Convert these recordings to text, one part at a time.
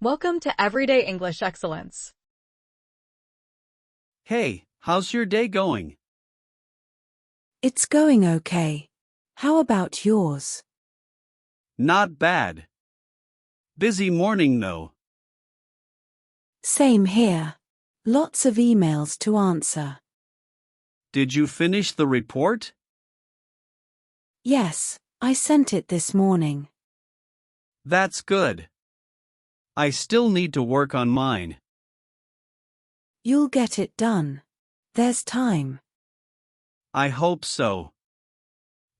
Welcome to Everyday English Excellence. Hey, how's your day going? It's going okay. How about yours? Not bad. Busy morning though. Same here. Lots of emails to answer. Did you finish the report? Yes, I sent it this morning. That's good. I still need to work on mine. You'll get it done. There's time. I hope so.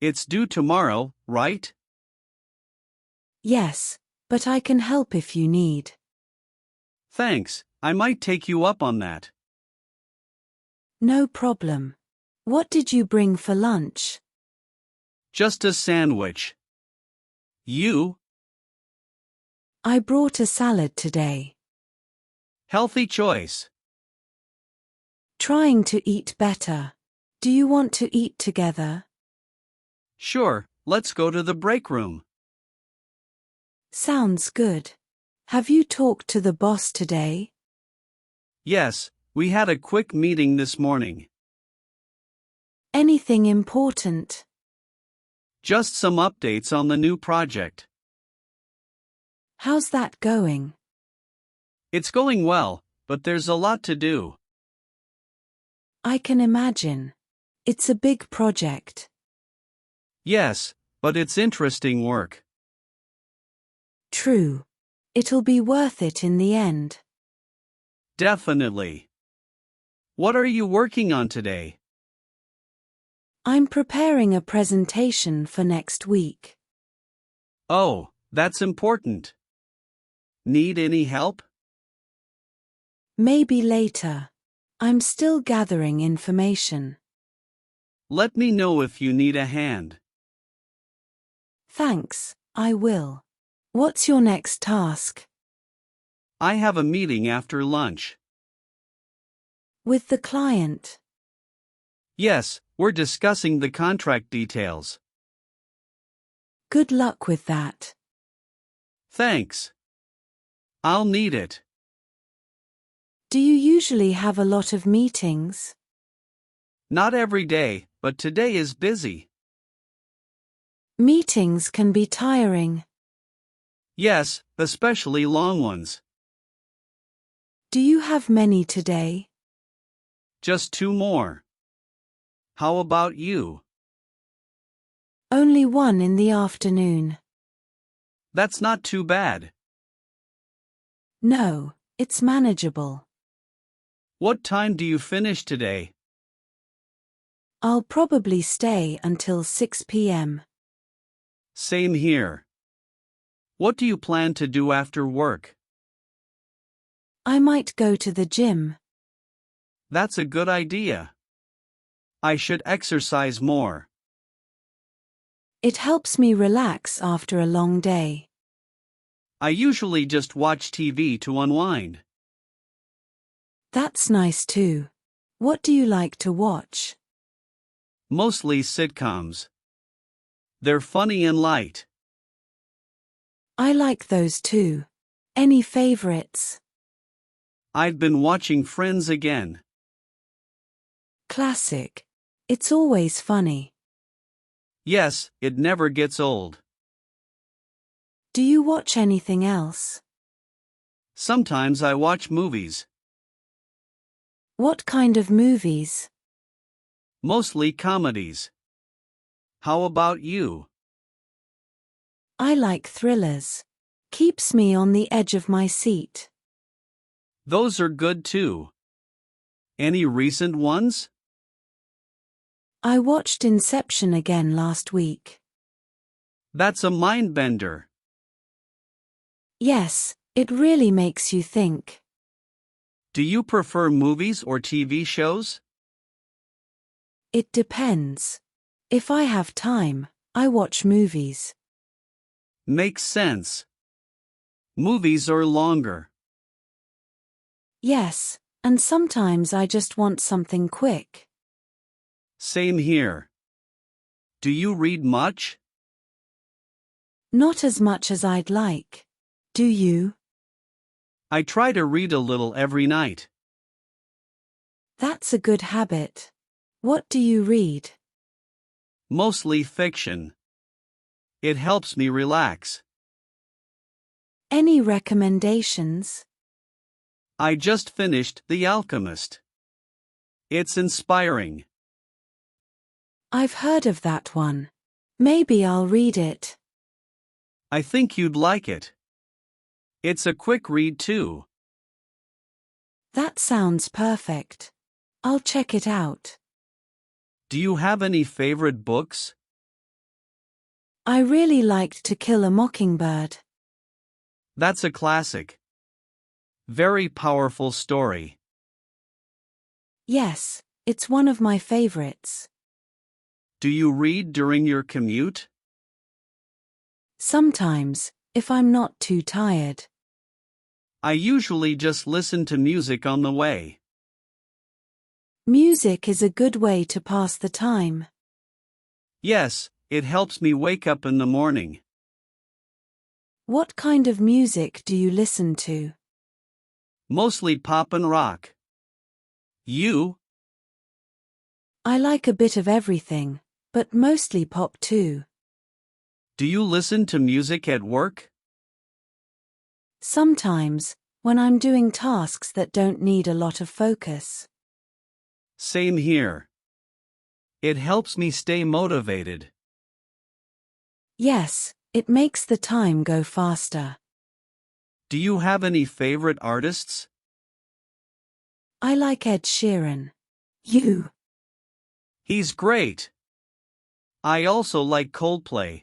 It's due tomorrow, right? Yes, but I can help if you need. Thanks, I might take you up on that. No problem. What did you bring for lunch? Just a sandwich. You? I brought a salad today. Healthy choice. Trying to eat better. Do you want to eat together? Sure, let's go to the break room. Sounds good. Have you talked to the boss today? Yes, we had a quick meeting this morning. Anything important? Just some updates on the new project. How's that going? It's going well, but there's a lot to do. I can imagine. It's a big project. Yes, but it's interesting work. True. It'll be worth it in the end. Definitely. What are you working on today? I'm preparing a presentation for next week. Oh, that's important. Need any help? Maybe later. I'm still gathering information. Let me know if you need a hand. Thanks, I will. What's your next task? I have a meeting after lunch. With the client. Yes, we're discussing the contract details. Good luck with that. Thanks. I'll need it. Do you usually have a lot of meetings? Not every day, but today is busy. Meetings can be tiring. Yes, especially long ones. Do you have many today? Just 2 more. How about you? Only one in the afternoon. That's not too bad. No, it's manageable. What time do you finish today? I'll probably stay until 6 p.m. Same here. What do you plan to do after work? I might go to the gym. That's a good idea. I should exercise more. It helps me relax after a long day. I usually just watch TV to unwind. That's nice too. What do you like to watch? Mostly sitcoms. They're funny and light. I like those too. Any favorites? I've been watching Friends again. Classic. It's always funny. Yes, it never gets old. Do you watch anything else? Sometimes I watch movies. What kind of movies? Mostly comedies. How about you? I like thrillers. Keeps me on the edge of my seat. Those are good too. Any recent ones? I watched Inception again last week. That's a mind bender. Yes, it really makes you think. Do you prefer movies or TV shows? It depends. If I have time, I watch movies. Makes sense. Movies are longer. Yes, and sometimes I just want something quick. Same here. Do you read much? Not as much as I'd like. Do you? I try to read a little every night. That's a good habit. What do you read? Mostly fiction. It helps me relax. Any recommendations? I just finished The Alchemist. It's inspiring. I've heard of that one. Maybe I'll read it. I think you'd like it. It's a quick read too. That sounds perfect. I'll check it out. Do you have any favorite books? I really liked To Kill a Mockingbird. That's a classic. Very powerful story. Yes, it's one of my favorites. Do you read during your commute? Sometimes, if I'm not too tired. I usually just listen to music on the way. Music is a good way to pass the time. Yes, it helps me wake up in the morning. What kind of music do you listen to? Mostly pop and rock. You? I like a bit of everything, but mostly pop too. Do you listen to music at work? Sometimes, when I'm doing tasks that don't need a lot of focus. Same here. It helps me stay motivated. Yes, it makes the time go faster. Do you have any favorite artists? I like Ed Sheeran. You? He's great. I also like Coldplay.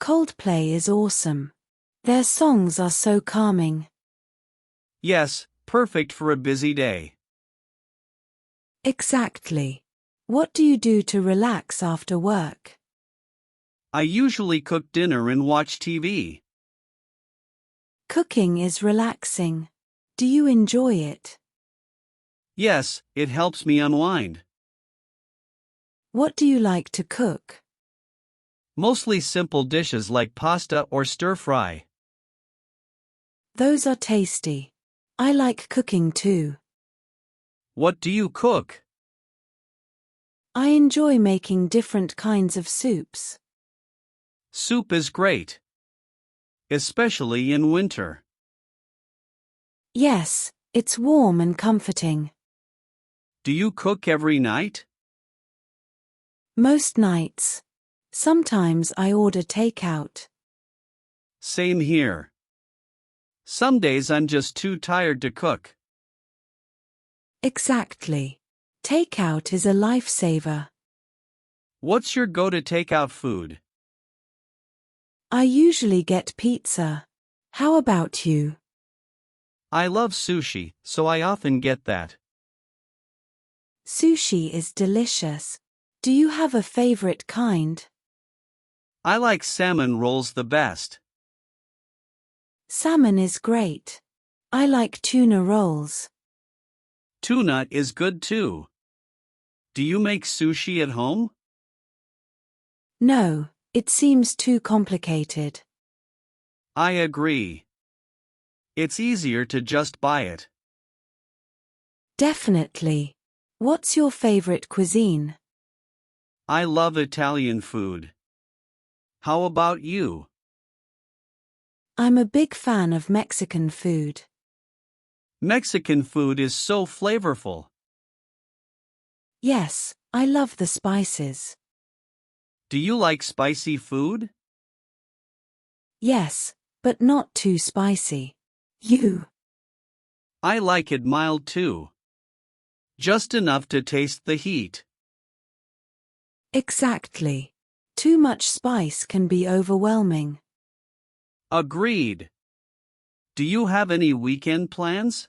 Coldplay is awesome. Their songs are so calming. Yes, perfect for a busy day. Exactly. What do you do to relax after work? I usually cook dinner and watch TV. Cooking is relaxing. Do you enjoy it? Yes, it helps me unwind. What do you like to cook? Mostly simple dishes like pasta or stir fry. Those are tasty. I like cooking too. What do you cook? I enjoy making different kinds of soups. Soup is great. Especially in winter. Yes, it's warm and comforting. Do you cook every night? Most nights. Sometimes I order takeout. Same here. Some days I'm just too tired to cook. Exactly. Takeout is a lifesaver. What's your go-to takeout food? I usually get pizza. How about you? I love sushi, so I often get that. Sushi is delicious. Do you have a favorite kind? I like salmon rolls the best. Salmon is great. I like tuna rolls. Tuna is good too. Do you make sushi at home? No, it seems too complicated. I agree. It's easier to just buy it. Definitely. What's your favorite cuisine? I love Italian food. How about you? I'm a big fan of Mexican food. Mexican food is so flavorful. Yes, I love the spices. Do you like spicy food? Yes, but not too spicy. You? I like it mild too. Just enough to taste the heat. Exactly. Too much spice can be overwhelming. Agreed. Do you have any weekend plans?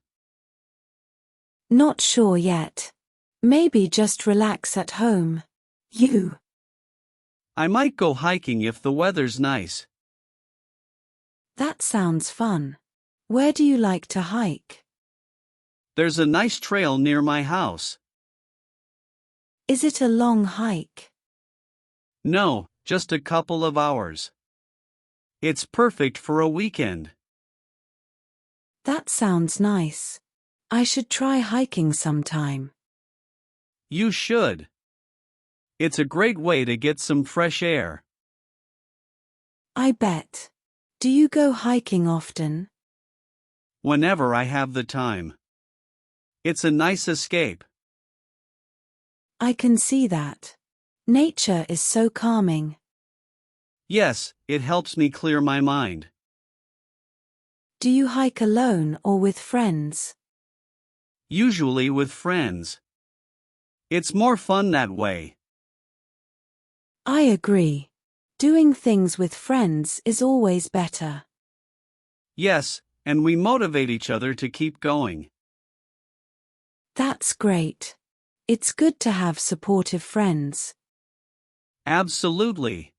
Not sure yet. Maybe just relax at home. You? I might go hiking if the weather's nice. That sounds fun. Where do you like to hike? There's a nice trail near my house. Is it a long hike? No, just a couple of hours. It's perfect for a weekend. That sounds nice. I should try hiking sometime. You should. It's a great way to get some fresh air. I bet. Do you go hiking often? Whenever I have the time. It's a nice escape. I can see that. Nature is so calming. Yes, it helps me clear my mind. Do you hike alone or with friends? Usually with friends. It's more fun that way. I agree. Doing things with friends is always better. Yes, and we motivate each other to keep going. That's great. It's good to have supportive friends. Absolutely.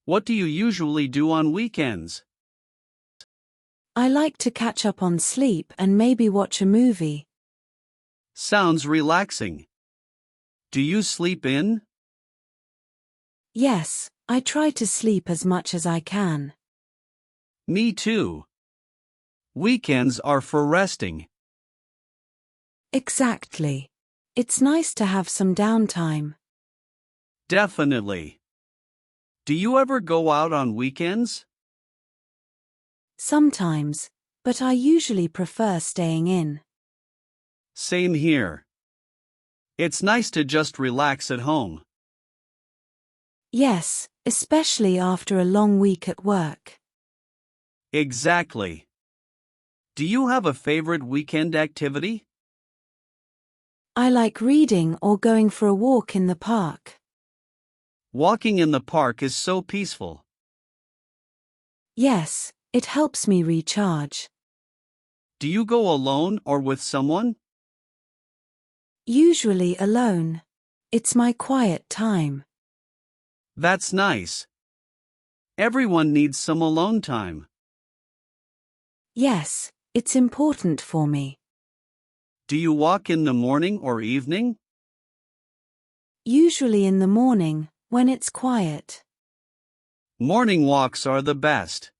What do you usually do on weekends? I like to catch up on sleep and maybe watch a movie. Sounds relaxing. Do you sleep in? Yes, I try to sleep as much as I can. Me too. Weekends are for resting. Exactly. It's nice to have some downtime. Definitely. Do you ever go out on weekends? Sometimes, but I usually prefer staying in. Same here. It's nice to just relax at home. Yes, especially after a long week at work. Exactly. Do you have a favorite weekend activity? I like reading or going for a walk in the park. Walking in the park is so peaceful. Yes, it helps me recharge. Do you go alone or with someone? Usually alone. It's my quiet time. That's nice. Everyone needs some alone time. Yes, it's important for me. Do you walk in the morning or evening? Usually in the morning, when it's quiet. Morning walks are the best.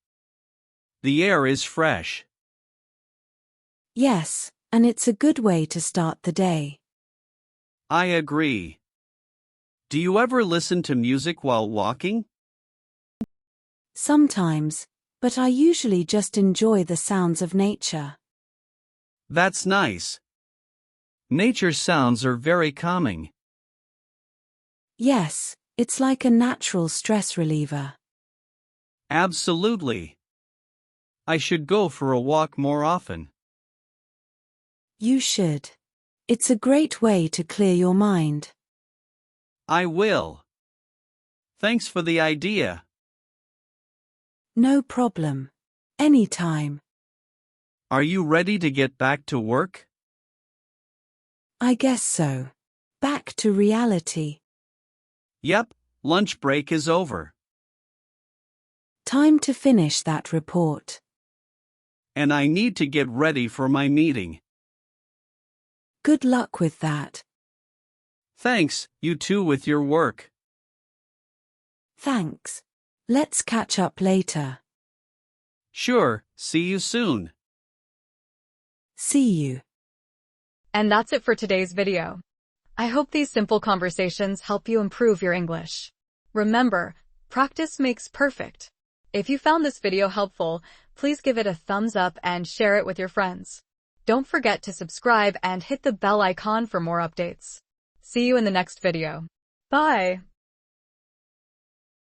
The air is fresh. Yes, and it's a good way to start the day. I agree. Do you ever listen to music while walking? Sometimes, but I usually just enjoy the sounds of nature. That's nice. Nature sounds are very calming. Yes, it's like a natural stress reliever. Absolutely. I should go for a walk more often. You should. It's a great way to clear your mind. I will. Thanks for the idea. No problem. Anytime. Are you ready to get back to work? I guess so. Back to reality. Yep, lunch break is over. Time to finish that report. And I need to get ready for my meeting. Good luck with that. Thanks, you too with your work. Thanks. Let's catch up later. Sure, see you soon. See you. And that's it for today's video. I hope these simple conversations help you improve your English. Remember, practice makes perfect. If you found this video helpful, please give it a thumbs up and share it with your friends. Don't forget to subscribe and hit the bell icon for more updates. See you in the next video. Bye!